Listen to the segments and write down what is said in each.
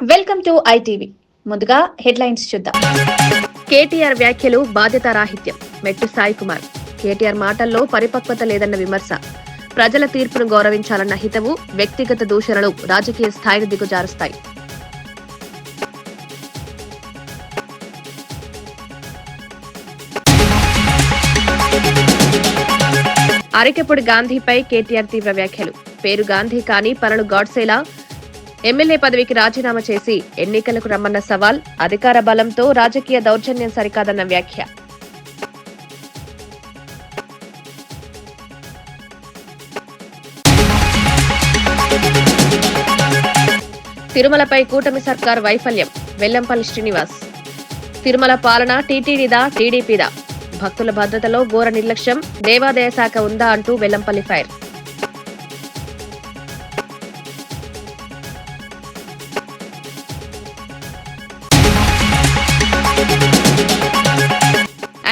Welcome to ITV. ముందుగా headlines చూద్దాం. కేటీఆర్ వ్యాఖ్యలు బాధ్యతారాహిత్యం. మెట్టు సాయి కుమార్. కేటీఆర్ మాటల్లో పరిపక్వత లేదన్న విమర్శ. ప్రజల తీర్పును గౌరవించాలన్న హితవు. వ్యక్తిగత దూషణలు రాజకీయ స్థాయిని దిగజారుస్తాయి. అరికెప్పుడు గాంధీపై కేటీఆర్ తీవ్ర వ్యాఖ్యలు. పేరు గాంధీ కానీ పనులు గాడ్సేలా. ఎమ్మెల్యే పదవికి రాజీనామా చేసి ఎన్నికలకు రమ్మన్న సవాల్. అధికార బలంతో రాజకీయ దౌర్జన్యం సరికాదన్న వ్యాఖ్య. తిరుమలపై కూటమి సర్కార్ వైఫల్యం. వెల్లంపల్లి శ్రీనివాస్. తిరుమల పాలన టీటీడీదా టీడీపీదా? భక్తుల భద్రతలో ఘోర నిర్లక్ష్యం. దేవాదాయ శాఖ ఉందా అంటూ వెల్లంపల్లి ఫైర్.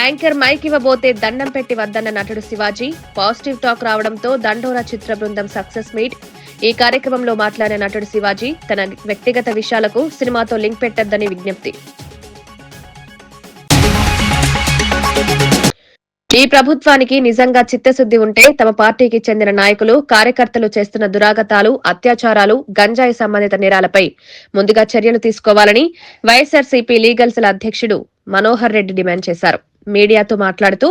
యాంకర్ మైక్ ఇవ్వబోతే దండం పెట్టి వద్దన్న నటుడు శివాజీ. పాజిటివ్ టాక్ రావడంతో దండోరా చిత్ర బృందం సక్సెస్ మీట్. ఈ కార్యక్రమంలో మాట్లాడిన నటుడు శివాజీ తన వ్యక్తిగత విషయాలకు సినిమాతో లింక్ పెట్టొద్దని విజ్ఞప్తి. ఈ ప్రభుత్వానికి నిజంగా చిత్తశుద్ది ఉంటే తమ పార్టీకి చెందిన నాయకులు కార్యకర్తలు చేస్తున్న దురాగతాలు, అత్యాచారాలు, గంజాయి సంబంధిత నేరాలపై ముందుగా చర్యలు తీసుకోవాలని వైఎస్ఆర్సీపీ లీగల్ సెల్ అధ్యక్షుడు మనోహర్ రెడ్డి డిమాండ్ చేశారు. మీడియాతో మాట్లాడుతూ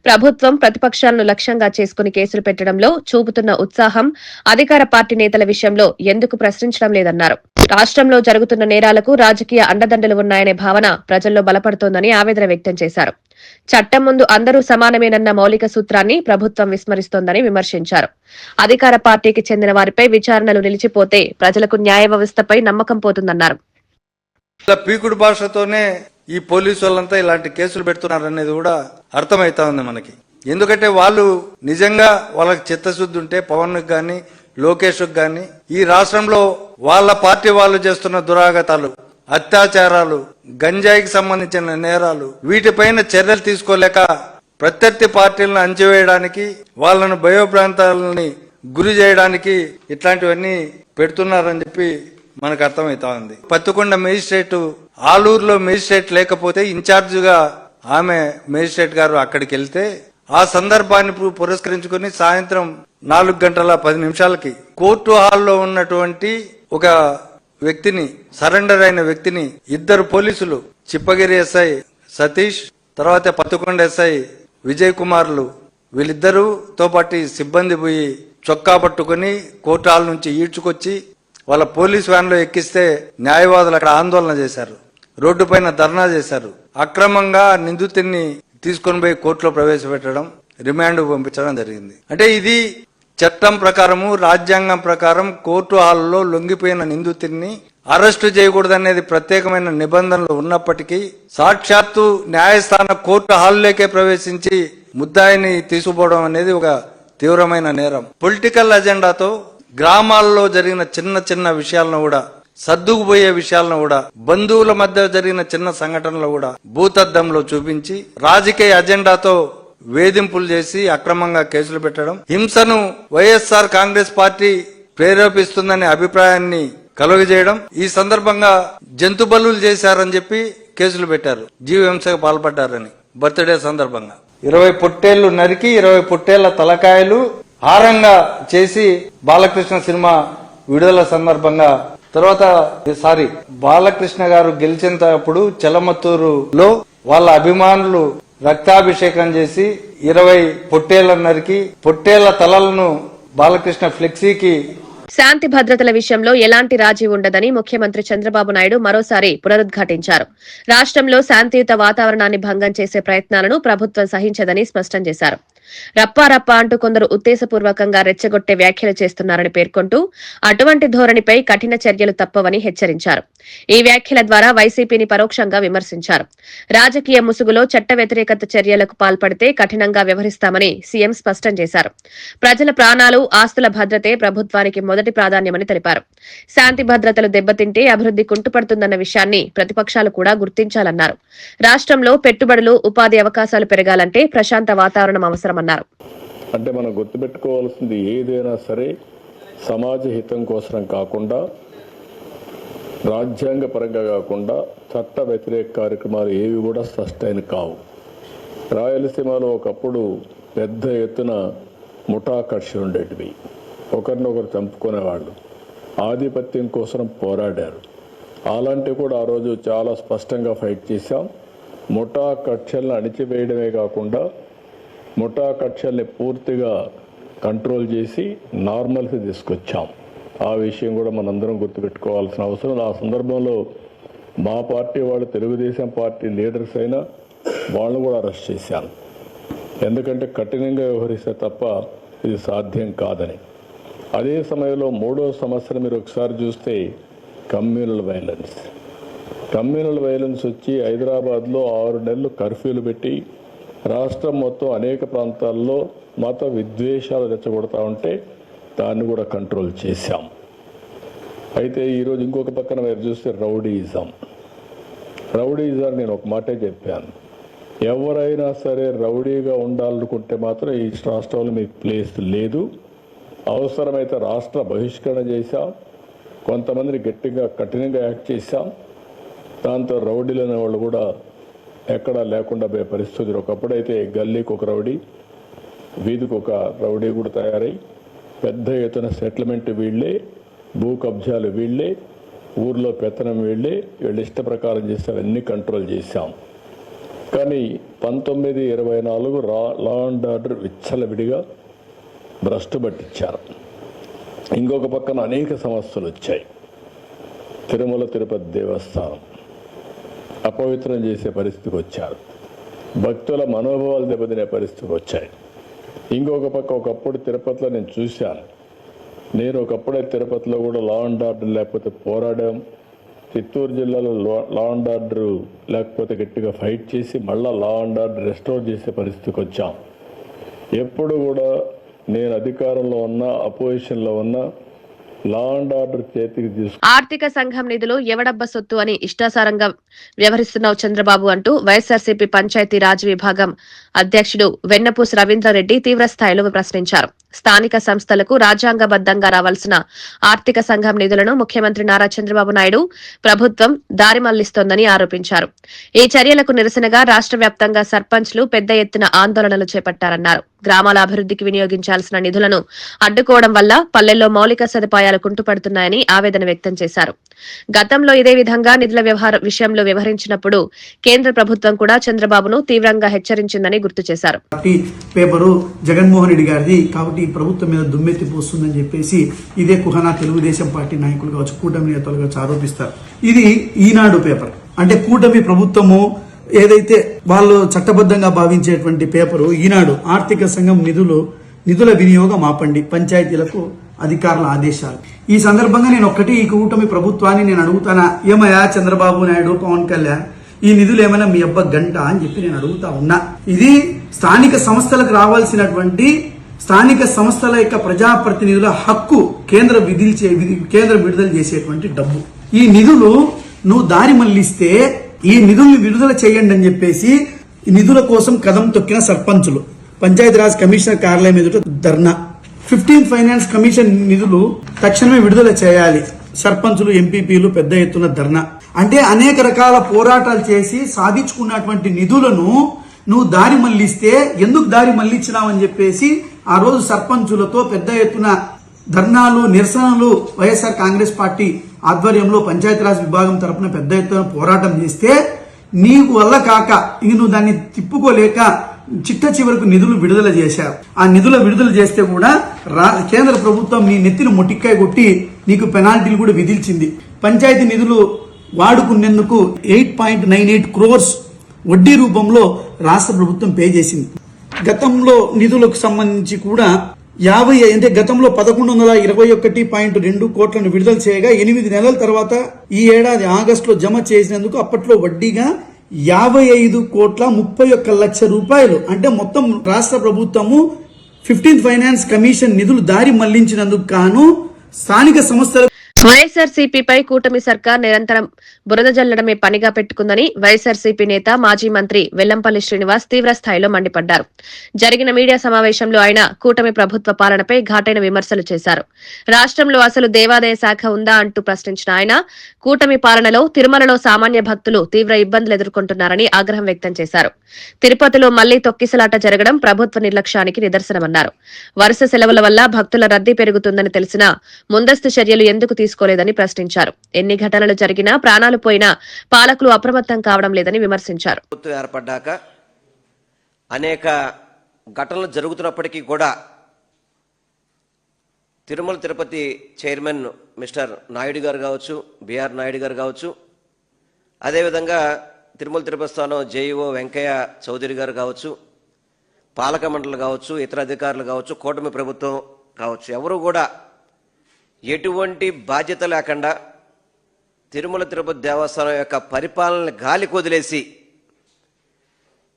ప్రభుత్వం ప్రతిపక్షాలను లక్ష్యంగా చేసుకుని కేసులు పెట్టడంలో చూపుతున్న ఉత్సాహం అధికార పార్టీ నేతల విషయంలో ఎందుకు ప్రశ్నించడం లేదన్నారు. రాష్ట్రంలో జరుగుతున్న నేరాలకు రాజకీయ అండదండలు ఉన్నాయనే భావన ప్రజల్లో బలపడుతోందని ఆవేదన వ్యక్తం చేశారు. చట్టం ముందు అందరూ సమానమేనన్న మౌలిక సూత్రాన్ని ప్రభుత్వం విస్మరిస్తోందని విమర్శించారు. అధికార పార్టీకి చెందిన వారిపై విచారణలు నిలిచిపోతే ప్రజలకు న్యాయ వ్యవస్థపై నమ్మకం పోతుందన్నారు. పీకుడు భాషతోనే ఈ పోలీసు వాళ్ళంతా ఇలాంటి కేసులు పెడుతున్నారనేది కూడా అర్థమైతా ఉంది మనకి. ఎందుకంటే వాళ్ళు నిజంగా వాళ్ళకి చిత్తశుద్ధి ఉంటే పవన్ గాని లోకేష్ గాని ఈ రాష్ట్రంలో వాళ్ళ పార్టీ వాళ్ళు చేస్తున్న దురాగతాలు, అత్యాచారాలు, గంజాయికి సంబంధించిన నేరాలు వీటిపైన చర్యలు తీసుకోలేక ప్రత్యర్థి పార్టీలను అంచివేయడానికి, వాళ్ళను భయోభ్రాంతాలని గురి చేయడానికి ఇట్లాంటివన్నీ పెడుతున్నారని చెప్పి మనకు అర్థమైతా ఉంది. పత్తికొండ మేజిస్ట్రేట్, ఆలూరులో మేజిస్ట్రేట్ లేకపోతే ఇన్ఛార్జిగా ఆమె మేజిస్ట్రేట్ గారు అక్కడికి వెళ్తే ఆ సందర్భాన్ని పురస్కరించుకుని సాయంత్రం 4:10 కోర్టు హాల్లో ఉన్నటువంటి ఒక వ్యక్తిని, సరెండర్ అయిన వ్యక్తిని ఇద్దరు పోలీసులు, చిప్పగిరి ఎస్ఐ సతీష్, తర్వాత పత్తికొండ ఎస్ఐ విజయ్ కుమార్లు, వీళ్ళిద్దరుతో పాటు సిబ్బంది పోయి చొక్కా పట్టుకుని కోర్టు హాల్ నుంచి ఈడ్చుకొచ్చి వాళ్ళ పోలీస్ వ్యాన్ లో ఎక్కిస్తే న్యాయవాదులు అక్కడ ఆందోళన చేశారు, రోడ్డు పైన ధర్నా చేశారు. అక్రమంగా నిందితుడిని తీసుకొని పోయి కోర్టులో ప్రవేశపెట్టడం, రిమాండ్ పంపించడం జరిగింది. అంటే ఇది చట్టం ప్రకారము, రాజ్యాంగం ప్రకారం కోర్టు హాల్లో లొంగిపోయిన నిందితుడిని అరెస్టు చేయకూడదనేది ప్రత్యేకమైన నిబంధనలు ఉన్నప్పటికీ సాక్షాత్తు న్యాయస్థాన కోర్టు హాల్లోకే ప్రవేశించి ముద్దాయిని తీసుకుపోవడం అనేది ఒక తీవ్రమైన నేరం. పొలిటికల్ అజెండాతో గ్రామాల్లో జరిగిన చిన్న చిన్న విషయాలను కూడా, సర్దుకుపోయే విషయాలను కూడా, బంధువుల మధ్య జరిగిన చిన్న సంఘటనలు కూడా భూతద్దంలో చూపించి రాజకీయ అజెండాతో వేధింపులు చేసి అక్రమంగా కేసులు పెట్టడం, హింసను వైఎస్ఆర్ కాంగ్రెస్ పార్టీ ప్రేరేపిస్తుందనే అభిప్రాయాన్ని కలుగజేయడం, ఈ సందర్భంగా జంతు బలులు చేశారని చెప్పి కేసులు పెట్టారు. జీవహింసకు పాల్పడ్డారని బర్త్డే సందర్భంగా 20 పొట్టేళ్లు నరికి 20 పొట్టేళ్ల తలకాయలు హారంగా చేసి బాలకృష్ణ సినిమా విడుదల సందర్భంగా, తర్వాత బాలకృష్ణ గారు గెలిచినప్పుడు చెలమత్తూరులో వాళ్ళ అభిమానులు రక్తాభిషేకం చేసి 20 పొట్టేళ్లను నరికి పొట్టేళ్ల తలలను బాలకృష్ణ ఫ్లెక్సీకి. శాంతి భద్రతల విషయంలో ఎలాంటి రాజీ ఉండదని ముఖ్యమంత్రి చంద్రబాబు నాయుడు మరోసారి పునరుద్ఘాటించారు. రాష్ట్రంలో శాంతియుత వాతావరణాన్ని భంగం చేసే ప్రయత్నాలను ప్రభుత్వం సహించదని స్పష్టం చేశారు. రప్పారప్ప అంటూ కొందరు ఉద్దేశపూర్వకంగా రెచ్చగొట్టే వ్యాఖ్యలు చేస్తున్నారని పేర్కొంటూ అటువంటి ధోరణిపై కఠిన చర్యలు తప్పవని హెచ్చరించారు. ఈ వ్యాఖ్యల ద్వారా వైసీపీని పరోక్షంగా విమర్శించారు. రాజకీయ ముసుగులో చట్ట వ్యతిరేకత చర్యలకు పాల్పడితే కఠినంగా వ్యవహరిస్తామని సీఎం స్పష్టం చేశారు. ప్రజల ప్రాణాలు, ఆస్తుల భద్రతే ప్రభుత్వానికి మొదటి ప్రాధాన్యమని తెలిపారు. శాంతి భద్రతలు దెబ్బతింటే అభివృద్ది కుంటుపడుతుందన్న విషయాన్ని ప్రతిపక్షాలు కూడా గుర్తించాలన్నారు. రాష్ట్రంలో పెట్టుబడులు, ఉపాధి అవకాశాలు పెరగాలంటే ప్రశాంత వాతావరణం అవసరమన్నారు. అంటే మనం గుర్తుపెట్టుకోవాల్సింది ఏదైనా సరే సమాజ హితం కోసం కాకుండా రాజ్యాంగ పరంగా కాకుండా చట్ట వ్యతిరేక కార్యక్రమాలు ఏవి కూడా సస్టైన్ కావు. రాయలసీమలో ఒకప్పుడు పెద్ద ఎత్తున ముఠా కక్షలు ఉండేటివి. ఒకరినొకరు చంపుకునేవాళ్ళు, ఆధిపత్యం కోసం పోరాడారు. అలాంటివి కూడా ఆ రోజు చాలా స్పష్టంగా ఫైట్ చేశాం. ముఠా కక్షలను అణిచివేయడమే కాకుండా ముఠా కక్షల్ని పూర్తిగా కంట్రోల్ చేసి నార్మల్కి తీసుకొచ్చాం. ఆ విషయం కూడా మనందరం గుర్తుపెట్టుకోవాల్సిన అవసరం. ఆ సందర్భంలో మా పార్టీ వాళ్ళు, తెలుగుదేశం పార్టీ లీడర్స్ అయినా వాళ్ళను కూడా అరెస్ట్ చేశాను. ఎందుకంటే కఠినంగా వ్యవహరిస్తే తప్ప ఇది సాధ్యం కాదని. అదే సమయంలో మూడో సమస్యను మీరు ఒకసారి చూస్తే కమ్యూనల్ వైలెన్స్ వచ్చి హైదరాబాద్లో 6 నెలలు కర్ఫ్యూలు పెట్టి రాష్ట్రం మొత్తం అనేక ప్రాంతాల్లో మత విద్వేషాలు రెచ్చగొడతా ఉంటే దాన్ని కూడా కంట్రోల్ చేశాం. అయితే ఈరోజు ఇంకొక పక్కన మీరు చూస్తే రౌడీయిజం నేను ఒక మాటే చెప్పాను. ఎవరైనా సరే రౌడీగా ఉండాలనుకుంటే మాత్రం ఈ రాష్ట్రంలో మీకు ప్లేస్ లేదు. అవసరమైతే రాష్ట్ర బహిష్కరణ చేశాం, కొంతమందిని గట్టిగా కఠినంగా యాక్ట్ చేశాం. దాంతో రౌడీలు అనేవాళ్ళు కూడా ఎక్కడా లేకుండా పోయే పరిస్థితులు. ఒకప్పుడైతే గల్లీకి ఒక రౌడీ, వీధికి ఒక రౌడీ కూడా తయారై పెద్ద ఎత్తున సెటిల్మెంట్ వీళ్ళే, భూ కబ్జాలు వీళ్ళే, ఊర్లో పెత్తనం వీళ్ళే, వీళ్ళ ఇష్ట ప్రకారం చేస్తే అవన్నీ కంట్రోల్ చేశాం. కానీ 1924 లా అండ్ ఆర్డర్ విచ్చలవిడిగా భ్రష్టు పట్టించారు. ఇంకొక పక్కన అనేక సమస్యలు వచ్చాయి. తిరుమల తిరుపతి దేవస్థానం అపవిత్రం చేసే పరిస్థితికి వచ్చారు. భక్తుల మనోభావాలు దెబ్బతినే పరిస్థితికి వచ్చాయి. ఇంకొక పక్క ఒకప్పుడు తిరుపతిలో నేను చూశాను. నేను ఒకప్పుడే తిరుపతిలో కూడా లా అండ్ ఆర్డర్ లేకపోతే పోరాడాం. చిత్తూరు జిల్లాలో లా అండ్ ఆర్డర్ లేకపోతే గట్టిగా ఫైట్ చేసి మళ్ళా లా అండ్ ఆర్డర్ రెస్టోర్ చేసే పరిస్థితికి వచ్చాం. ఎప్పుడు కూడా నేను అధికారంలో ఉన్నా, అపోజిషన్లో ఉన్నా, లా అండ్ ఆర్డర్ చేతికి తీసుకు ఆర్థిక సంఘం నిధులు ఎవడబ్బ సొత్తు అని ఇష్టాసారంగా వ్యవహరిస్తున్నావు చంద్రబాబు అంటూ వైఎస్ఆర్సీపీ పంచాయతీ రాజ్ విభాగం అధ్యక్షుడు వెన్నపూసి రవీంద్రారెడ్డి తీవ్రస్థాయిలో ప్రశ్నించారు. స్థానిక సంస్థలకు రాజ్యాంగబద్దంగా రావాల్సిన ఆర్థిక సంఘం నిధులను ముఖ్యమంత్రి నారా చంద్రబాబు నాయుడు ప్రభుత్వం దారి మళ్లిస్తోందని ఆరోపించారు. ఈ చర్యలకు నిరసనగా రాష్ట్ర వ్యాప్తంగా సర్పంచ్లు పెద్ద ఎత్తున ఆందోళనలు చేపట్టారన్నారు. గ్రామాల అభివృద్ధికి వినియోగించాల్సిన నిధులను అడ్డుకోవడం వల్ల పల్లెల్లో మౌలిక సదుపాయాలు కుంటుపడుతున్నాయని ఆవేదన వ్యక్తం చేశారు. గతంలో ఇదే విధంగా నిధుల విషయంలో వ్యవహరించినప్పుడు కేంద్ర ప్రభుత్వం కూడా చంద్రబాబును తీవ్రంగా హెచ్చరించిందని గుర్తు చేశారు. పేపరు జగన్మోహన్ రెడ్డి గారిది కాబట్టి ఈ ప్రభుత్వం మీద దుమ్మెత్తి పోస్తుందని చెప్పేసి ఇదే కుహనా తెలుగుదేశం పార్టీ నాయకులు కావచ్చు, కూటమి నేతలు కావచ్చు ఆరోపిస్తారు. ఇది ఈనాడు పేపర్. అంటే కూటమి ప్రభుత్వము ఏదైతే వాళ్ళు చట్టబద్ధంగా భావించేటువంటి పేపరు ఈనాడు. ఆర్థిక సంఘం నిధుల వినియోగం ఆపండి, పంచాయతీలకు అధికారుల ఆదేశాలు. ఈ సందర్భంగా నేను ఒక్కటి ఈ కూటమి ప్రభుత్వాన్ని నేను అడుగుతానా, ఏమయ్యా చంద్రబాబు నాయుడు, పవన్ కళ్యాణ్, ఈ నిధులు ఏమైనా మీ అబ్బ గంట అని చెప్పి నేను అడుగుతా ఉన్నా. ఇది స్థానిక సంస్థలకు రావాల్సినటువంటి స్థానిక సంస్థల యొక్క ప్రజాప్రతినిధుల హక్కు. కేంద్రం విడుదల చేసేటువంటి డబ్బు. ఈ నిధులు నువ్వు దారి మళ్లిస్తే ఈ నిధుల్ని విడుదల చేయండి అని చెప్పేసి ఈ నిధుల కోసం కదం తొక్కిన సర్పంచులు పంచాయతీరాజ్ కమిషనర్ కార్యాలయం ఎదుట ధర్నా. 15th ఫైనాన్స్ కమిషన్ నిధులు తక్షణమే విడుదల చేయాలి. సర్పంచులు, ఎంపీపీలు పెద్ద ఎత్తున ధర్నా. అంటే అనేక రకాల పోరాటాలు చేసి సాధించుకున్నటువంటి నిధులను నువ్వు దారి మళ్లిస్తే ఎందుకు దారి మళ్లించినావని చెప్పేసి ఆ రోజు సర్పంచులతో పెద్ద ఎత్తున ధర్నాలు, నిరసనలు వైఎస్ఆర్ కాంగ్రెస్ పార్టీ ఆధ్వర్యంలో పంచాయతీరాజ్ విభాగం తరపున పెద్ద ఎత్తున పోరాటం చేస్తే నీకు వల్ల కాక ఇంక నువ్వు దాన్ని తిప్పుకోలేక చిట్ట చివరకు నిధులు విడుదల చేశారు. ఆ నిధుల విడుదల చేస్తే కూడా కేంద్ర ప్రభుత్వం నీ నెత్తిన మొటిక్కాయ కొట్టి నీకు పెనాల్టీలు కూడా విధించింది. పంచాయతీ నిధులు వాడుకునేందుకు 8.98 crores వడ్డీ రూపంలో రాష్ట్ర ప్రభుత్వం పే చేసింది. గతంలో నిధులకు సంబంధించి కూడా గతంలో 1121.2 కోట్లను విడుదల చేయగా 8 నెలల తర్వాత ఈ ఏడాది ఆగస్టులో జమ చేసినందుకు అప్పట్లో వడ్డీగా 55.31 రూపాయలు. అంటే మొత్తం రాష్ట్ర ప్రభుత్వము 15th ఫైనాన్స్ కమిషన్ నిధులు దారి మళ్లించినందుకు గాను స్థానిక సంస్థల వైఎస్ఆర్సీపీపై కూటమి సర్కార్ నిరంతరం బురద జల్లడమే పనిగా పెట్టుకుందని వైఎస్ఆర్సీపీ నేత మాజీ మంత్రి వెల్లంపల్లి శ్రీనివాస్ తీవ్రస్థాయిలో మండిపడ్డారు. జరిగిన మీడియా సమావేశంలో ఆయన కూటమి ప్రభుత్వ పాలనపై ఘాటైన విమర్శలు చేశారు. రాష్ట్రంలో అసలు దేవాదాయ శాఖ ఉందా అంటూ ప్రశ్నించిన ఆయన కూటమి పాలనలో తిరుమలలో సామాన్య భక్తులు తీవ్ర ఇబ్బందులు ఎదుర్కొంటున్నారని ఆగ్రహం వ్యక్తం చేశారు. తిరుపతిలో మళ్లీ తొక్కిసలాట జరగడం ప్రభుత్వ నిర్లక్ష్యానికి నిదర్శనమన్నారు. వరుస సెలవుల వల్ల భక్తుల రద్దీ పెరుగుతుందని తెలిసినా ముందస్తు చర్యలు ఎందుకు తీసుకోలేదని ప్రశ్నించారు. ఎన్ని ఘటనలు జరిగినా ప్రాణాలు పోయినా పాలకులు అప్రమత్తం కావడం లేదని విమర్శించారు. ఏర్పడ్డాక అనేక ఘటనలు జరుగుతున్నప్పటికీ కూడా తిరుమల తిరుపతి చైర్మన్ మిస్టర్ నాయుడు గారు కావచ్చు, బిఆర్ నాయుడు గారు కావచ్చు, అదేవిధంగా తిరుమల తిరుపతి స్థానం జేఈఓ వెంకయ్య చౌదరి గారు కావచ్చు, పాలక మండలి కావచ్చు, ఇతర అధికారులు కావచ్చు, కూటమి ప్రభుత్వం కావచ్చు, ఎవరు కూడా ఎటువంటి బాధ్యత లేకుండా తిరుమల తిరుపతి దేవస్థానం యొక్క పరిపాలనని గాలికి వదిలేసి,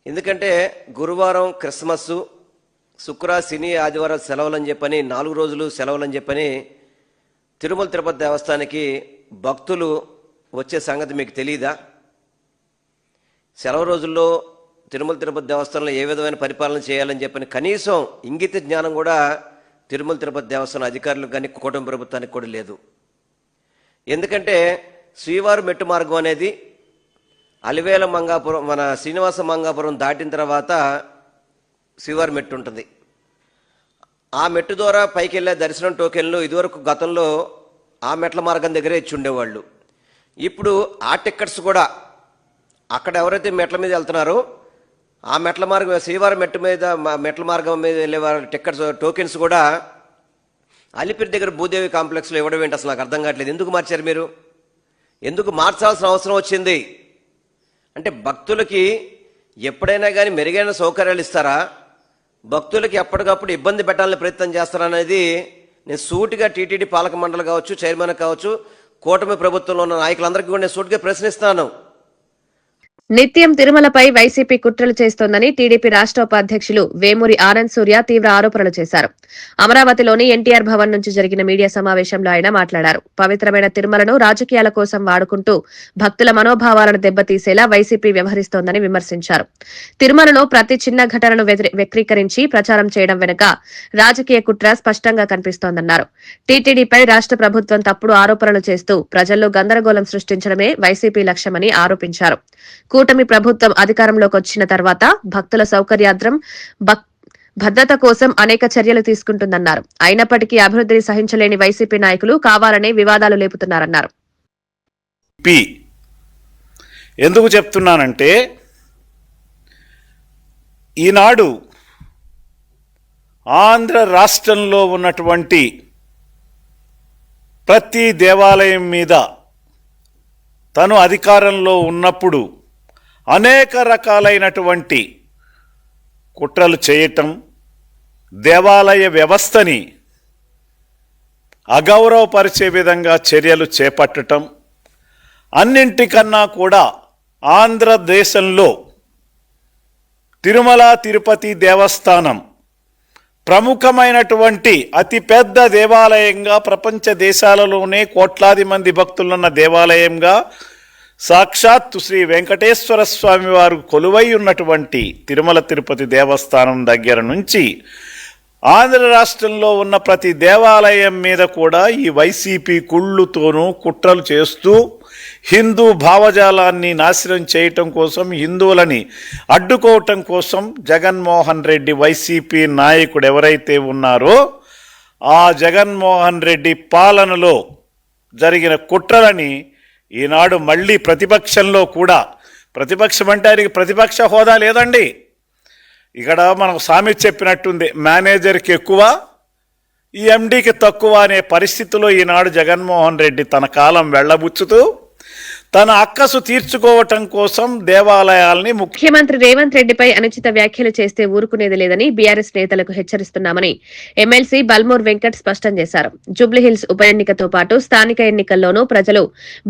ఎందుకంటే గురువారం క్రిస్మస్, శుక్ర శని ఆదివారం సెలవులని చెప్పని 4 రోజులు సెలవులని చెప్పని తిరుమల తిరుపతి దేవస్థానానికి భక్తులు వచ్చే సంగతి మీకు తెలియదా? సెలవు రోజుల్లో తిరుమల తిరుపతి దేవస్థానంలో ఏ విధమైన పరిపాలన చేయాలని చెప్పని కనీసం ఇంగిత జ్ఞానం కూడా తిరుమల తిరుపతి దేవస్థానం అధికారులకు కానీ కూటమి ప్రభుత్వానికి కూడా లేదు. ఎందుకంటే శ్రీవారి మెట్టు మార్గం అనేది అలివేల మంగాపురం, మన శ్రీనివాస మంగాపురం దాటిన తర్వాత శ్రీవారి మెట్టు ఉంటుంది. ఆ మెట్టు ద్వారా పైకి వెళ్ళే దర్శనం టోకెన్లు ఇదివరకు గతంలో ఆ మెట్ల మార్గం దగ్గరే ఇచ్చి ఉండేవాళ్ళు. ఇప్పుడు ఆ టికెట్స్ కూడా అక్కడ ఎవరైతే మెట్ల మీద వెళ్తున్నారో ఆ మెట్ల మార్గం, శ్రీవారి మెట్ల మార్గం మీద వెళ్ళే వారి టికెట్స్ టోకెన్స్ కూడా అలిపిరి దగ్గర భూదేవి కాంప్లెక్స్లో ఇవ్వడం ఏంటి? అసలు నాకు అర్థం కావట్లేదు. ఎందుకు మార్చారు మీరు? ఎందుకు మార్చాల్సిన అవసరం వచ్చింది? అంటే భక్తులకి ఎప్పుడైనా కానీ మెరుగైన సౌకర్యాలు ఇస్తారా? భక్తులకి ఎప్పటికప్పుడు ఇబ్బంది పెట్టాలని ప్రయత్నం చేస్తారనేది నేను సూటిగా టీటీడీ పాలక మండలి కావచ్చు, చైర్మన్ కావచ్చు, కూటమి ప్రభుత్వంలో ఉన్న నాయకులందరికీ కూడా నేను సూటిగా ప్రశ్నిస్తాను. నిత్యం తిరుమలపై వైసీపీ కుట్రలు చేస్తోందని టీడీపీ రాష్ట్ర ఉపాధ్యక్షులు వేమూరి ఆనంద్ సూర్య తీవ్ర ఆరోపణలు చేశారు. అమరావతిలోని ఎన్టీఆర్ భవన్ నుంచి జరిగిన మీడియా సమావేశంలో ఆయన మాట్లాడారు. పవిత్రమైన తిరుమలను రాజకీయాల కోసం వాడుకుంటూ భక్తుల మనోభావాలను దెబ్బతీసేలా వైసీపీ వ్యవహరిస్తోందని విమర్శించారు. తిరుమలలో ప్రతి చిన్న ఘటనను వక్రీకరించి ప్రచారం చేయడం వెనుక రాజకీయ కుట్ర స్పష్టంగా కనిపిస్తోందన్నారు. టీటీడీపై రాష్ట్ర ప్రభుత్వం తప్పుడు ఆరోపణలు చేస్తూ ప్రజల్లో గందరగోళం సృష్టించడమే వైసీపీ లక్ష్యమని ఆరోపించారు. కూటమి ప్రభుత్వం అధికారంలోకి వచ్చిన తర్వాత భక్తుల సౌకర్యార్థం భద్రత కోసం అనేక చర్యలు తీసుకుంటుందన్నారు. అయినప్పటికీ అభివృద్ధిని సహించలేని వైసీపీ నాయకులు కావాలనే వివాదాలు లేపుతున్నారన్నారు. ఎందుకు చెప్తున్నానంటే ఈనాడు ఆంధ్ర రాష్ట్రంలో ఉన్నటువంటి ప్రతి దేవాలయం మీద తను అధికారంలో ఉన్నప్పుడు అనేక రకాలైనటువంటి కుట్రలు చేయటం, దేవాలయ వ్యవస్థని అగౌరవపరిచే విధంగా చర్యలు చేపట్టడం, అన్నింటికన్నా కూడా ఆంధ్రదేశంలో తిరుమల తిరుపతి దేవస్థానం ప్రముఖమైనటువంటి అతిపెద్ద దేవాలయంగా, ప్రపంచ దేశాలలోనే కోట్లాది మంది భక్తులున్న దేవాలయంగా సాక్షాత్తు శ్రీ వెంకటేశ్వర స్వామి వారు కొలువై ఉన్నటువంటి తిరుమల తిరుపతి దేవస్థానం దగ్గర నుంచి ఆంధ్ర రాష్ట్రంలో ఉన్న ప్రతి దేవాలయం మీద కూడా ఈ వైసీపీ కుళ్ళుతోనూ కుట్రలు చేస్తూ హిందూ భావజాలాన్ని నాశనం చేయటం కోసం, హిందువులని అడ్డుకోవటం కోసం జగన్మోహన్ రెడ్డి వైసీపీ నాయకుడు ఎవరైతే ఉన్నారో ఆ జగన్మోహన్ రెడ్డి పాలనలో జరిగిన కుట్రలని ఈనాడు మళ్ళీ ప్రతిపక్షంలో కూడా, ప్రతిపక్షం అంటే ఆయనకి ప్రతిపక్ష హోదా లేదండి. ఇక్కడ మనకు సామెత చెప్పినట్టుంది, మేనేజర్కి ఎక్కువ ఈ ఎండీకి తక్కువ అనే పరిస్థితిలో ఈనాడు జగన్మోహన్ రెడ్డి తన కాలం వెళ్ళబుచ్చుతూ తన అక్కసు తీర్చుకోవటం కోసం దేవాలయాల్ని ముఖ్యమంత్రి రేవంత్ రెడ్డిపై అనుచిత వ్యాఖ్యలు చేస్తే ఊరుకునేది లేదని బీఆర్ఎస్ నేతలకు హెచ్చరిస్తున్నామని ఎమ్మెల్సీ బల్మూర్ వెంకట్ స్పష్టం చేశారు. జూబ్లీహిల్స్ ఉప ఎన్నికతో పాటు స్థానిక ఎన్నికల్లోనూ ప్రజలు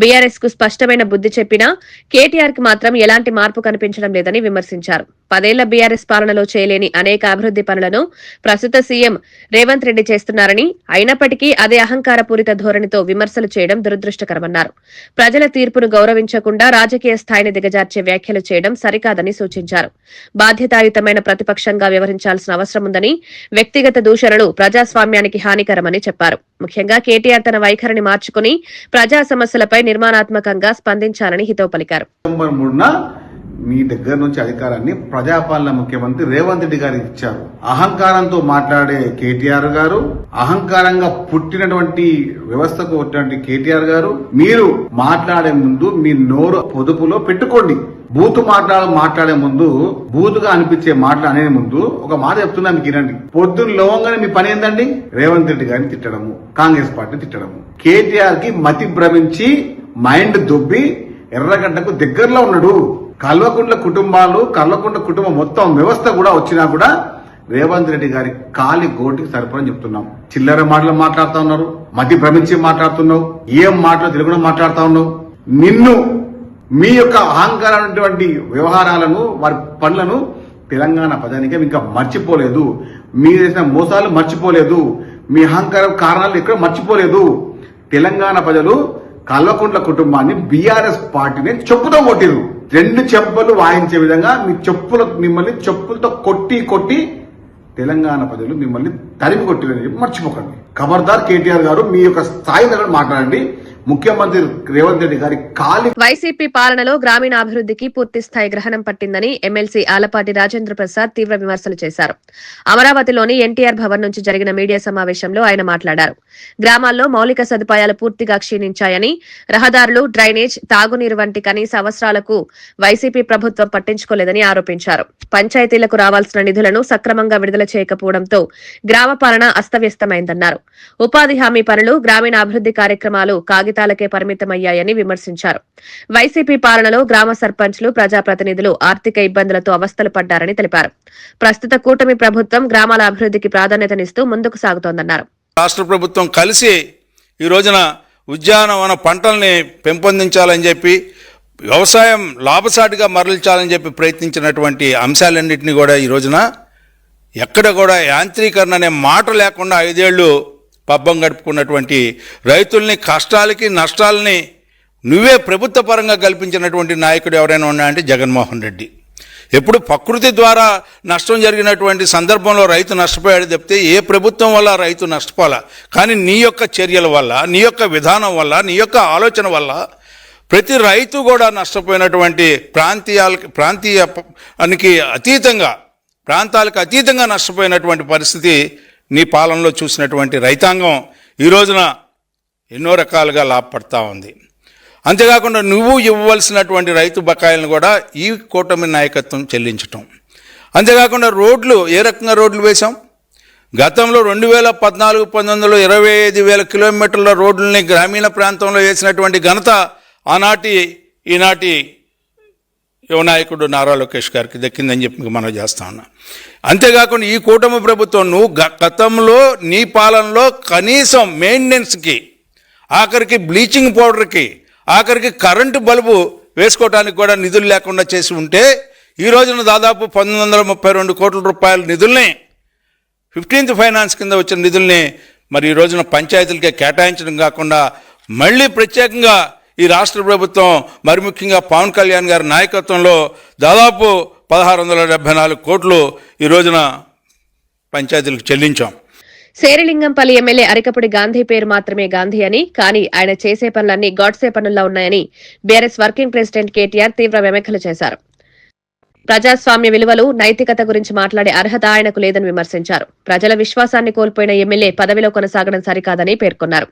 బీఆర్ఎస్ కు స్పష్టమైన బుద్ది చెప్పినా కేటీఆర్ కి మాత్రం ఎలాంటి మార్పు కనిపించడం లేదని విమర్శించారు. 10 ఏళ్ల బీఆర్ఎస్ పాలనలో చేయలేని అనేక అభివృద్ది పనులను ప్రస్తుత సీఎం రేవంత్ రెడ్డి చేస్తున్నారని, అయినప్పటికీ అదే అహంకారపూరిత ధోరణితో విమర్శలు చేయడం దురదృష్టకరమన్నారు. ప్రజల తీర్పును గౌరవించకుండా రాజకీయ స్థాయిని దిగజార్చే వ్యాఖ్యలు చేయడం సరికాదని సూచించారు. బాధ్యతాయుతమైన ప్రతిపక్షంగా వ్యవహరించాల్సిన అవసరం ఉందని, వ్యక్తిగత దూషణలు ప్రజాస్వామ్యానికి హానికరమని చెప్పారు. ముఖ్యంగా కేటీఆర్ తన వైఖరిని మార్చుకుని ప్రజా సమస్యలపై నిర్మాణాత్మకంగా స్పందించాలని హితవు పలికారు. మీ దగ్గర నుంచి అధికారాన్ని ప్రజాపాలన ముఖ్యమంత్రి రేవంత్ రెడ్డి గారు ఇచ్చారు. అహంకారంతో మాట్లాడే కేటీఆర్ గారు, అహంకారంగా పుట్టినటువంటి వ్యవస్థకు పుట్టినటువంటి కేటీఆర్ గారు, మీరు మాట్లాడే ముందు మీ నోరు పొదుపులో పెట్టుకోండి. బూతు మాట్లాడే ముందు, బూతుగా అనిపించే మాటలు అనే ముందు ఒక మాట చెప్తున్నా మీకు వినండి. పొద్దున్న లోవంగానే మీ పని ఏందండి? రేవంత్ రెడ్డి గారిని తిట్టడము, కాంగ్రెస్ పార్టీని తిట్టడము. కేటీఆర్ కి మతి భ్రమించి మైండ్ దొబ్బి ఎర్రగడ్డకు దగ్గరలో ఉన్నాడు. కల్వకుంట్ల కుటుంబం మొత్తం వ్యవస్థ కూడా వచ్చినా కూడా రేవంత్ రెడ్డి గారి కాలి గోటికి సరిపడని చెప్తున్నాం. చిల్లర మాటలు మాట్లాడుతా ఉన్నారు, మతి భ్రమించి మాట్లాడుతున్నావు, ఏం మాటలు తెలుగులో మాట్లాడుతా ఉన్నావు. నిన్ను మీ యొక్క అహంకారమైనటువంటి వ్యవహారాలను, వారి పనులను తెలంగాణ ప్రజానికం ఇంకా మర్చిపోలేదు. మీరు చేసిన మోసాలు మర్చిపోలేదు. మీ అహంకారం కారణాలు ఎక్కడ మర్చిపోలేదు. తెలంగాణ ప్రజలు కల్వకుంట్ల కుటుంబాన్ని, బీఆర్ఎస్ పార్టీని చెప్పుతో కొట్టిరు. 2 చెంపలు వాయించే విధంగా మిమ్మల్ని చెప్పులతో కొట్టి తెలంగాణ ప్రజలు మిమ్మల్ని తరిమి కొట్టిరని చెప్పి మర్చిపోకండి. ఖబర్దార్ కేటీఆర్ గారు, మీ యొక్క స్థాయి దగ్గర మాట్లాడండి. ముఖ్యమంత్రి రేవంత్ రెడ్డి గారి వైసీపీ పాలనలో గ్రామీణాభివృద్ధికి పూర్తిస్థాయి గ్రహణం పట్టిందని ఎమ్మెల్సీ ఆలపాటి రాజేంద్ర ప్రసాద్ తీవ్ర విమర్శలు చేశారు. అమరావతిలోని ఎన్టీఆర్ భవన్ నుంచి జరిగిన మీడియా సమావేశంలో ఆయన మాట్లాడారు. గ్రామాల్లో మౌలిక సదుపాయాలు పూర్తిగా క్షీణించాయని, రహదారులు, డ్రైనేజ్, తాగునీరు వంటి కనీస అవసరాలకు వైసీపీ ప్రభుత్వం పట్టించుకోలేదని ఆరోపించారు. పంచాయతీలకు రావాల్సిన నిధులను సక్రమంగా విడుదల చేయకపోవడంతో గ్రామ పాలన అస్తవ్యస్తమైందన్నారు. ఉపాధి హామీ పనులు, గ్రామీణాభివృద్ది కార్యక్రమాలు కాగితాలకే పరిమితమయ్యాయని విమర్శించారు. వైసీపీ పాలనలో గ్రామ సర్పంచ్లు, ప్రజాప్రతినిధులు ఆర్థిక ఇబ్బందులతో అవస్థలు పడ్డారని తెలిపారు. ప్రస్తుత కూటమి ప్రభుత్వం గ్రామాల అభివృద్ధికి ప్రాధాన్యతనిస్తూ ముందుకు సాగుతోందన్నారు. రాష్ట్ర ప్రభుత్వం కలిసి ఈ రోజున ఉద్యానవన పంటల్ని పెంపొందించాలని చెప్పి, వ్యవసాయం లాభసాటిగా మరల్చాలని చెప్పి ప్రయత్నించినటువంటి అంశాలన్నింటినీ కూడా ఈ రోజున ఎక్కడ కూడా యాంత్రీకరణ అనే మాట లేకుండా 5 ఏళ్లు పబ్బం గడుపుకున్నటువంటి రైతుల్ని, కష్టాలకి నష్టాలని నువ్వే ప్రభుత్వ పరంగా కల్పించినటువంటి నాయకుడు ఎవరైనా ఉన్నాయంటే జగన్మోహన్ రెడ్డి. ఎప్పుడు ప్రకృతి ద్వారా నష్టం జరిగినటువంటి సందర్భంలో రైతు నష్టపోయాడు తప్పితే ఏ ప్రభుత్వం వల్ల రైతు నష్టపోలా. కానీ నీ యొక్క చర్యల వల్ల, నీ యొక్క విధానం వల్ల, నీ యొక్క ఆలోచన వల్ల ప్రతి రైతు కూడా నష్టపోయినటువంటి ప్రాంతాలకు అతీతంగా నష్టపోయినటువంటి పరిస్థితి నీ పాలనలో చూసినటువంటి రైతాంగం ఈ రోజున ఎన్నో రకాలుగా లాభపడతా ఉంది. అంతేకాకుండా నువ్వు ఇవ్వవలసినటువంటి రైతు బకాయిలను కూడా ఈ కూటమి నాయకత్వం చెల్లించటం. అంతేకాకుండా రోడ్లు, ఏ రకంగా రోడ్లు వేశాం? గతంలో 2014-19లో 25,000 కిలోమీటర్ల రోడ్లని గ్రామీణ ప్రాంతంలో వేసినటువంటి ఘనత ఈనాటి యువ నాయకుడు నారా లోకేష్ గారికి దక్కిందని చెప్పి మనం చేస్తా ఉన్నాం. అంతేకాకుండా ఈ కూటమి ప్రభుత్వం నువ్వు గతంలో నీ పాలనలో కనీసం మెయింటెనెన్స్కి, ఆఖరికి బ్లీచింగ్ పౌడర్కి, ఆఖరికి కరెంటు బల్బు వేసుకోవడానికి కూడా నిధులు లేకుండా చేసి ఉంటే ఈ రోజున దాదాపు 1932 కోట్ల రూపాయల నిధుల్ని, 15th ఫైనాన్స్ కింద వచ్చిన నిధుల్ని మరి ఈ రోజున పంచాయతీలకే కేటాయించడం కాకుండా మళ్ళీ ప్రత్యేకంగా ఈ రాష్ట్ర ప్రభుత్వం, మరి ముఖ్యంగా పవన్ కళ్యాణ్ గారి నాయకత్వంలో దాదాపు 1674 కోట్లు ఈ రోజున పంచాయతీలకు చెల్లించాం. శేరిలింగంపల్లి ఎమ్మెల్యే అరికపుడి గాంధీ పేరు మాత్రమే గాంధీ అని, కానీ ఆయన చేసే పనులన్నీ గాడ్సే పనుల్లో ఉన్నాయని బీఆర్ఎస్ వర్కింగ్ ప్రెసిడెంట్ కేటీఆర్ తీవ్ర వ్యాఖ్యలు చేశారు. ప్రజాస్వామ్య విలువలు నైతికత గురించి మాట్లాడే అర్హత ఆయనకు లేదని విమర్శించారు. ప్రజల విశ్వాసాన్ని కోల్పోయిన ఎమ్మెల్యే పదవిలో కొనసాగడం సరికాదని పేర్కొన్నారు.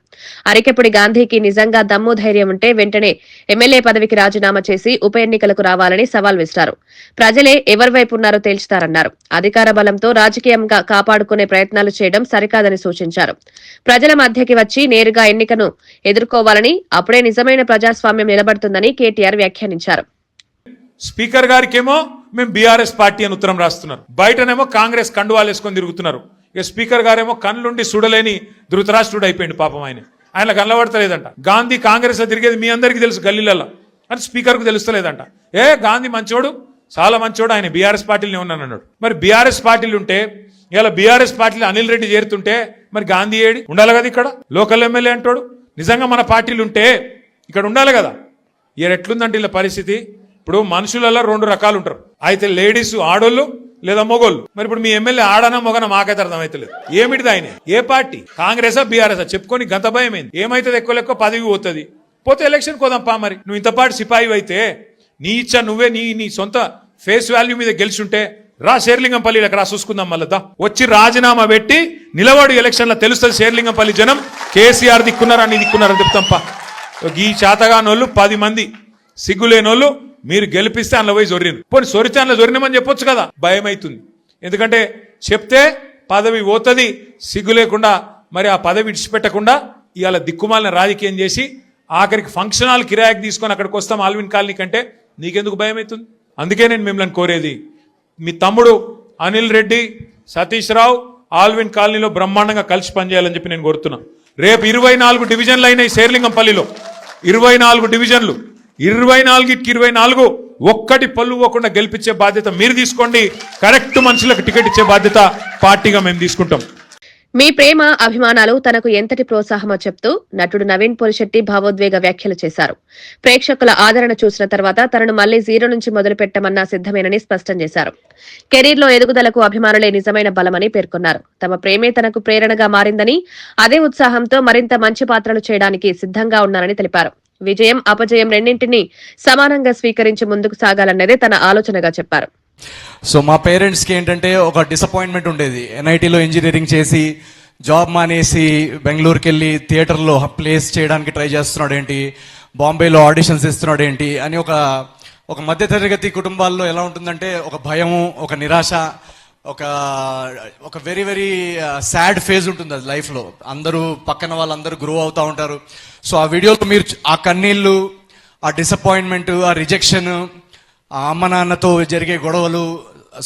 అరికెపుడి గాంధీకి నిజంగా దమ్ము ధైర్యం ఉంటే వెంటనే ఎమ్మెల్యే పదవికి రాజీనామా చేసి ఉప ఎన్నికలకు రావాలని సవాల్ విసిరారు. ప్రజలే ఎవరి వైపు ఉన్నారో తేల్చుతారన్నారు. అధికార బలంతో రాజకీయంగా కాపాడుకునే ప్రయత్నాలు చేయడం సరికాదని సూచించారు. ప్రజల మధ్యకి వచ్చి నేరుగా ఎన్నికను ఎదుర్కోవాలని, అప్పుడే నిజమైన ప్రజాస్వామ్యం నిలబడుతుందని కేటీఆర్ వ్యాఖ్యానించారు. స్పీకర్ గారికేమో మేము బీఆర్ఎస్ పార్టీ అని ఉత్తరం రాస్తున్నారు, బయటనేమో కాంగ్రెస్ కండువాలు వేసుకొని తిరుగుతున్నారు. ఇక స్పీకర్ గారేమో కన్నులుండి చూడలేని ధృతరాష్ట్రుడు అయిపోయింది పాపం. ఆయన కనబడతలేదంట. గాంధీ కాంగ్రెస్ లో తిరిగేది మీ అందరికీ తెలుసు గల్లీలలో అని స్పీకర్ కు తెలుస్తలేదంట. గాంధీ మంచోడు, చాలా మంచోడు, ఆయన బీఆర్ఎస్ పార్టీలోనే ఉన్నాను అన్నాడు. మరి బీఆర్ఎస్ పార్టీలు ఉంటే ఇలా బీఆర్ఎస్ పార్టీలో అనిల్ రెడ్డి చేరుతుంటే మరి గాంధీ ఏడి ఉండాలి కదా, ఇక్కడ లోకల్ ఎమ్మెల్యే అంటాడు. నిజంగా మన పార్టీలు ఉంటే ఇక్కడ ఉండాలి కదా. ఎట్లుందంటే ఇలా పరిస్థితి. ఇప్పుడు మనుషులలో 2 రకాలు ఉంటారు, అయితే లేడీస్ ఆడోళ్ళు లేదా మొగోళ్ళు. మరి ఇప్పుడు మీ ఎమ్మెల్యే ఆడనా మొగనా మాకైతే అర్థమైతలేదు. ఏమిటిది ఆయన? ఏ పార్టీ? కాంగ్రెసా బీఆర్ఎస్? చెప్పుకొని గంత భయం ఏంది? ఏమైతుంది? ఎక్కువ పదవి పోతుంది, పోతే ఎలక్షన్ కోదాంపా. మరి నువ్వు ఇంతపాటు సిపాయి అయితే నీ ఇచ్చా నువ్వే నీ సొంత ఫేస్ వాల్యూ మీద గెలిచుంటే రా శేర్లింగంపల్లి రా చూసుకుందాం. మళ్ళా వచ్చి రాజీనామా పెట్టి నిలబడు, ఎలక్షన్లో తెలుస్తుంది శేర్లింగంపల్లి జనం కేసీఆర్ దిక్కున్నారా నీ దిక్కున్నారని చెప్తాంపా. ఈ చేతగానోళ్ళు 10 మంది సిగ్గులేనోళ్ళు మీరు గెలిపిస్తే అందులో పోయి జొర్రిను. పోనీ సొరితే అందులో జొరినమని చెప్పొచ్చు కదా. భయం అవుతుంది, ఎందుకంటే చెప్తే పదవి పోతుంది. సిగ్గు లేకుండా మరి ఆ పదవి విడిచిపెట్టకుండా ఇవాళ దిక్కుమాలిన రాజకీయం చేసి ఆఖరికి ఫంక్షన్ హాల్ కిరాయికి తీసుకొని అక్కడికి వస్తాం ఆల్విన్ కాలనీ కంటే నీకెందుకు భయం అవుతుంది? అందుకే నేను మిమ్మల్ని కోరేది, మీ తమ్ముడు అనిల్ రెడ్డి, సతీష్ రావు ఆల్విన్ కాలనీలో బ్రహ్మాండంగా కలిసి పనిచేయాలని చెప్పి నేను కోరుతున్నా. రేపు 24 డివిజన్లు అయినాయి శేర్లింగంపల్లిలో. 24 డివిజన్లు, 24 ఒక్కటి పళ్ళు పోకుండా గెలిపించే బాధ్యత మీరు తీసుకోండి. కరెక్ట్ మనుషులకు టికెట్ ఇచ్చే బాధ్యత పార్టీగా మేము తీసుకుంటాం. మీ ప్రేమ అభిమానాలు తనకు ఎంతటి ప్రోత్సాహమో చెప్తూ నటుడు నవీన్ పోలిశెట్టి భావోద్వేగ వ్యాఖ్యలు చేశారు. ప్రేక్షకుల ఆదరణ చూసిన తర్వాత తనను మళ్లీ 0 నుంచి మొదలు పెట్టమన్నా సిద్దమేనని స్పష్టం చేశారు. కెరీర్లో ఎదుగుదలకు అభిమానులే నిజమైన బలమని పేర్కొన్నారు. తమ ప్రేమే తనకు ప్రేరణగా మారిందని, అదే ఉత్సాహంతో మరింత మంచి పాత్రలు చేయడానికి సిద్దంగా ఉన్నారని తెలిపారు. విజయం అపజయం రెండింటినీ సమానంగా స్వీకరించి ముందుకు సాగాలన్నదే తన ఆలోచనగా చెప్పారు. సో మా పేరెంట్స్కి ఏంటంటే ఒక డిసప్పాయింట్మెంట్ ఉండేది. ఎన్ఐటీలో ఇంజనీరింగ్ చేసి జాబ్ మానేసి బెంగళూరుకి వెళ్ళి థియేటర్లో ప్లేస్ చేయడానికి ట్రై చేస్తున్నాడు ఏంటి, బాంబేలో ఆడిషన్స్ ఇస్తున్నాడు ఏంటి అని ఒక మధ్యతరగతి కుటుంబాల్లో ఎలా ఉంటుందంటే ఒక భయము, ఒక నిరాశ, ఒక వెరీ వెరీ సాడ్ ఫేజ్ ఉంటుంది అది లైఫ్లో. అందరూ పక్కన వాళ్ళందరూ గ్రో అవుతూ ఉంటారు. సో ఆ వీడియోలో మీరు ఆ కన్నీళ్ళు, ఆ డిసప్పాయింట్మెంట్, ఆ రిజెక్షన్, ఆ అమ్మ నాన్నతో జరిగే గొడవలు,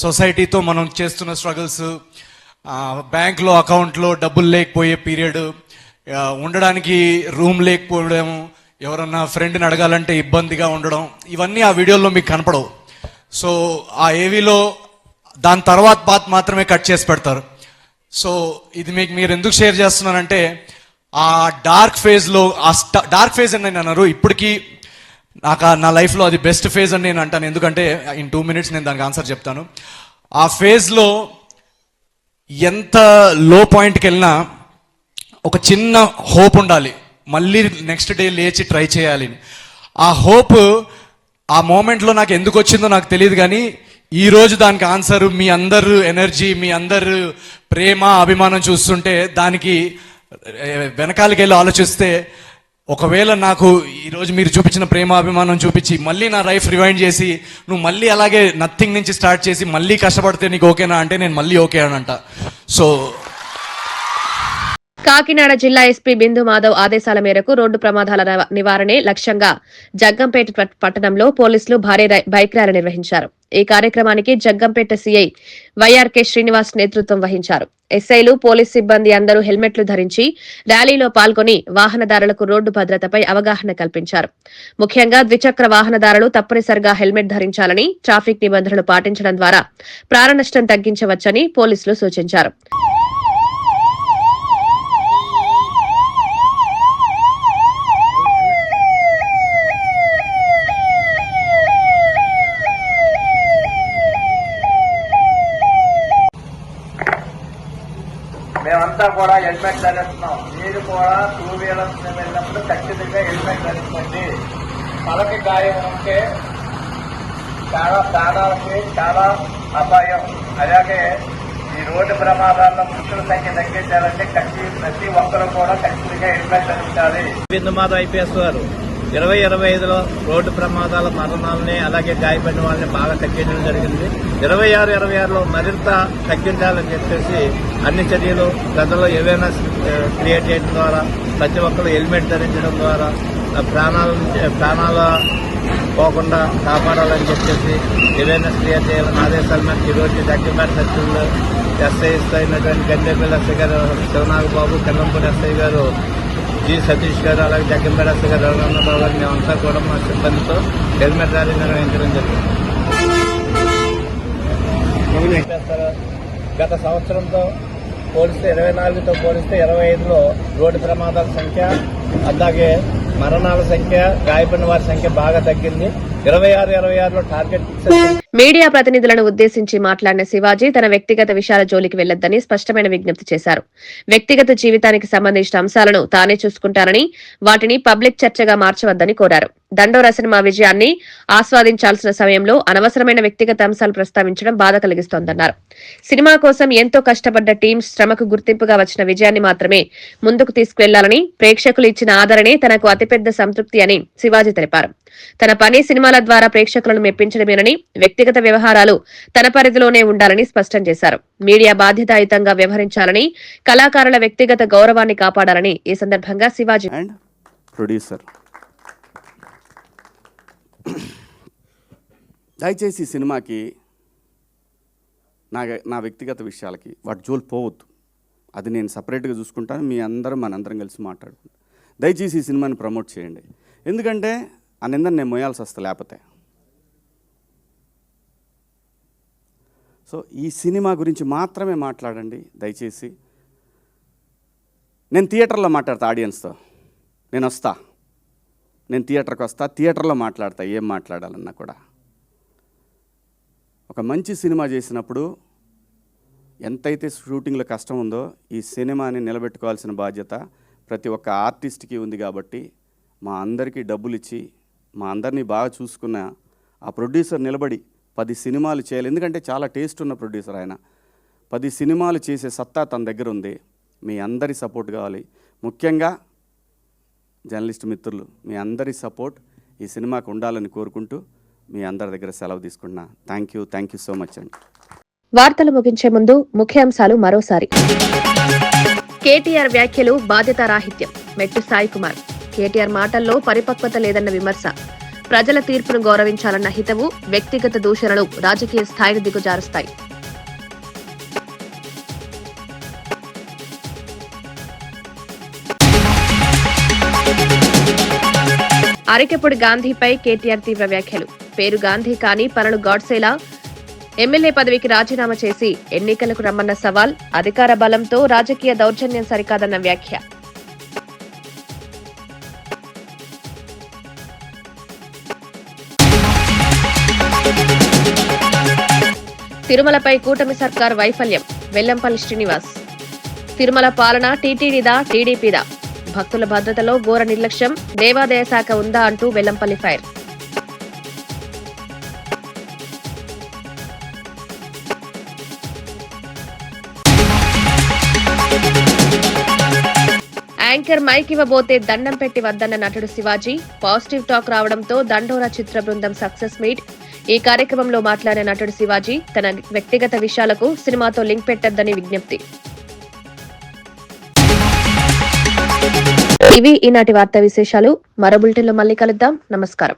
సొసైటీతో మనం చేస్తున్న స్ట్రగుల్స్, బ్యాంక్లో అకౌంట్లో డబ్బులు లేకపోయే పీరియడ్, ఉండడానికి రూమ్ లేకపోవడం, ఎవరన్నా ఫ్రెండ్ని అడగాలంటే ఇబ్బందిగా ఉండడం, ఇవన్నీ ఆ వీడియోలో మీకు కనపడవు. సో ఆ ఏవీలో దాని తర్వాత పాత్ మాత్రమే కట్ చేసి పెడతారు. సో ఇది మీకు మీరు ఎందుకు షేర్ చేస్తున్నానంటే ఆ డార్క్ ఫేజ్లో, ఆ డార్క్ ఫేజ్ అని నేను అన్నారు. ఇప్పటికీ నా లైఫ్లో అది బెస్ట్ ఫేజ్ అని నేను అంటాను. ఎందుకంటే ఇన్ 2 minutes నేను దానికి ఆన్సర్ చెప్తాను. ఆ ఫేజ్లో ఎంత లో పాయింట్కి వెళ్ళినా ఒక చిన్న హోప్ ఉండాలి, మళ్ళీ నెక్స్ట్ డే లేచి ట్రై చేయాలి. ఆ హోప్ ఆ మూమెంట్లో నాకు ఎందుకు వచ్చిందో నాకు తెలియదు, కానీ ఈ రోజు దానికి ఆన్సర్ మీ అందరు ఎనర్జీ, మీ అందరు ప్రేమ అభిమానం చూస్తుంటే దానికి వెనకాలకి వెళ్ళి ఆలోచిస్తే ఒకవేళ నాకు ఈరోజు మీరు చూపించిన ప్రేమ అభిమానం చూపించి మళ్ళీ నా లైఫ్ రివైండ్ చేసి నువ్వు మళ్ళీ అలాగే నథింగ్ నుంచి స్టార్ట్ చేసి మళ్ళీ కష్టపడితే నీకు ఓకేనా అంటే నేను మళ్ళీ ఓకే అనంట. సో కాకినాడ జిల్లా ఎస్పీ బిందు మాధవ్ ఆదేశాల మేరకు రోడ్డు ప్రమాదాల నివారణే లక్ష్యంగా జగ్గంపేట పట్టణంలో పోలీసులు భారీ బైక్ ర్యాలీ నిర్వహించారు. ఈ కార్యక్రమానికి జగ్గంపేట సీఐ వైఆర్కే శ్రీనివాస్ నేతృత్వం వహించారు. ఎస్ఐలు, పోలీస్ సిబ్బంది అందరూ హెల్మెట్లు ధరించి ర్యాలీలో పాల్గొని వాహనదారులకు రోడ్డు భద్రతపై అవగాహన కల్పించారు. ముఖ్యంగా ద్విచక్ర వాహనదారులు తప్పనిసరిగా హెల్మెట్ ధరించాలని, ట్రాఫిక్ నిబంధనలు పాటించడం ద్వారా ప్రాణనష్టం తగ్గించవచ్చని పోలీసులు సూచించారు. మేమంతా కూడా హెల్మెట్ ధరిస్తున్నాం. మీరు కూడా 2 వీలర్స్ వెళ్ళినప్పుడు ఖచ్చితంగా హెల్మెట్ ధరించండి. తలకి గాయం ఉంటే చాలా ప్రాణాలకి చాలా అపాయం. అలాగే ఈ రోడ్డు ప్రమాదాల్లో మృతుల సంఖ్య తగ్గించాలంటే ప్రతి ఒక్కరూ కూడా ఖచ్చితంగా హెల్మెట్ ధరించాలి. బిందుమాధవ్ ఐపీఎస్ గారు 2025లో రోడ్డు ప్రమాదాల మరణాలని అలాగే గాయపడిన వాళ్ళని బాగా తగ్గించడం జరిగింది. 26లో మరింత తగ్గించాలని చెప్పేసి అన్ని చర్యలు ప్రజల్లో అవేర్నెస్ క్రియేట్ చేయడం ద్వారా, ప్రతి ఒక్కరు హెల్మెట్ ధరించడం ద్వారా ప్రాణాల పోకుండా కాపాడాలని చెప్పేసి అవేర్నెస్ క్రియేట్ చేయాలని ఆదేశాల మేరకు ఈరోజు జగ్గంపేట సర్కిల్లో ఎస్ఐ అయినటువంటి గండేపల్లి ఎస్ఐ గారు శివనాగబాబు, కెల్లంపూడి ఎస్ఐ గారు జి సతీష్ గారు, అలాగే జగ్గంపేట ఎస్ఐ గారు రఘునందబాబు గారు మేమంతా కూడా మా సిబ్బందితో హెల్మెట్ ర్యాలీ నిర్వహించడం జరిగింది. గత సంవత్సరంతో పోలిస్తే 24తో పోలిస్తే 25లో రోడ్డు ప్రమాదాల సంఖ్య, అలాగే మరణాల సంఖ్య, గాయపడిన వారి సంఖ్య బాగా తగ్గింది. 26లో టార్గెట్ మీడియా ప్రతినిధులను ఉద్దేశించి మాట్లాడిన శివాజీ తన వ్యక్తిగత విషయాల జోలికి వెళ్లొద్దని స్పష్టమైన విజ్ఞప్తి చేశారు. వ్యక్తిగత జీవితానికి సంబంధించిన అంశాలను తానే చూసుకుంటారని, వాటిని పబ్లిక్ చర్చగా మార్చవద్దని కోరారు. దండోరా సినిమా విజయాన్ని ఆస్వాదించాల్సిన సమయంలో అనవసరమైన వ్యక్తిగత అంశాలు ప్రస్తావించడం బాధ కలిగిస్తోందన్నారు. సినిమా కోసం ఎంతో కష్టపడ్డ టీం శ్రమకు గుర్తింపుగా వచ్చిన విజయాన్ని మాత్రమే ముందుకు తీసుకువెళ్లాలని, ప్రేక్షకులు ఇచ్చిన ఆదరణే తనకు అతిపెద్ద సంతృప్తి అని శివాజీ తెలిపారు. తన పని సినిమాల ద్వారా ప్రేక్షకులను మెప్పించడమేనని, వ్యక్తిగత వ్యవహారాలు తన పరిధిలోనే ఉండాలని స్పష్టం చేశారు. మీడియా బాధ్యతాయుతంగా వ్యవహరించాలని, కళాకారుల వ్యక్తిగత గౌరవాన్ని కాపాడాలని ఈ సందర్భంగా శివాజీ ప్రొడ్యూసర్ దయచేసి ఈ సినిమాకి నా వ్యక్తిగత విషయాలకి వాటి జోలు పోవద్దు. అది నేను సపరేట్గా చూసుకుంటాను. మీ అందరం మనందరం కలిసి మాట్లాడుకుంటాం. దయచేసి ఈ సినిమాని ప్రమోట్ చేయండి. ఎందుకంటే ఆ నిందని నేను మోయాల్సి వస్తా లేకపోతే. సో ఈ సినిమా గురించి మాత్రమే మాట్లాడండి దయచేసి. నేను థియేటర్లో మాట్లాడతా ఆడియన్స్తో. నేను థియేటర్కి వస్తా, థియేటర్లో మాట్లాడతా ఏం మాట్లాడాలన్నా కూడా. ఒక మంచి సినిమా చేసినప్పుడు ఎంతైతే షూటింగ్లో కష్టం ఉందో ఈ సినిమాని నిలబెట్టుకోవాల్సిన బాధ్యత ప్రతి ఒక్క ఆర్టిస్ట్కి ఉంది. కాబట్టి మా అందరికీ డబ్బులు ఇచ్చి మా అందరినీ బాగా చూసుకున్న ఆ ప్రొడ్యూసర్ నిలబడి 10 సినిమాలు చేయాలి. ఎందుకంటే చాలా టేస్ట్ ఉన్న ప్రొడ్యూసర్ ఆయన. 10 సినిమాలు చేసే సత్తా తన దగ్గర ఉంది. మీ అందరి సపోర్ట్ కావాలి. ముఖ్యంగా జర్నలిస్ట్ మిత్రులు మీ అందరి సపోర్ట్ ఈ సినిమాకు ఉండాలని కోరుకుంటూ మీ అందరి దగ్గర సెలవు తీసుకుంటున్నా. థ్యాంక్ యూ సో మచ్ అండి. వార్తలు ముగించే ముందు ముఖ్యాంశాలు మరోసారి. కేటీఆర్ వ్యాఖ్యలు బాధ్యతారాహిత్యం, మెట్టు సాయి కుమార్. కేటీఆర్ మాటల్లో పరిపక్వత లేదన్న విమర్శ. ప్రజల తీర్పును గౌరవించాలన్న హితవు, వ్యక్తిగత దూషణలు రాజకీయ స్థాయిని దిగజారుస్తాయి. అరికెప్పుడు గాంధీపై కేటీఆర్ తీవ్ర వ్యాఖ్యలు. పేరు గాంధీ కానీ పనులు గాడ్సేలా. ఎమ్మెల్యే పదవికి రాజీనామా చేసి ఎన్నికలకు రమ్మన్న సవాల్. అధికార బలంతో రాజకీయ దౌర్జన్యం సరికాదన్న వ్యాఖ్య. తిరుమలపై కూటమి సర్కార్ వైఫల్యం. వెల్లంపల్లి శ్రీనివాస్. తిరుమల పాలన టీటీడీదా టీడీపీదా? భక్తుల భద్రతలో ఘోర నిర్లక్ష్యం. దేవాదాయ శాఖ ఉందా అంటూ వెల్లంపల్లి ఫైర్. యాంకర్ మైక్ ఇవ్వబోతే దండం పెట్టి వద్దన్న నటుడు శివాజీ. పాజిటివ్ టాక్ రావడంతో దండోరా చిత్ర బృందం సక్సెస్ మీట్. ఈ కార్యక్రమంలో మాట్లాడిన నటుడు శివాజీ తన వ్యక్తిగత విషయాలకు సినిమాతో లింక్ పెట్టొద్దని విజ్ఞప్తి. ఇవి ఈనాటి వార్తా విశేషాలు. మరో బులెటిన్లో మళ్ళీ కలుద్దాం. నమస్కారం.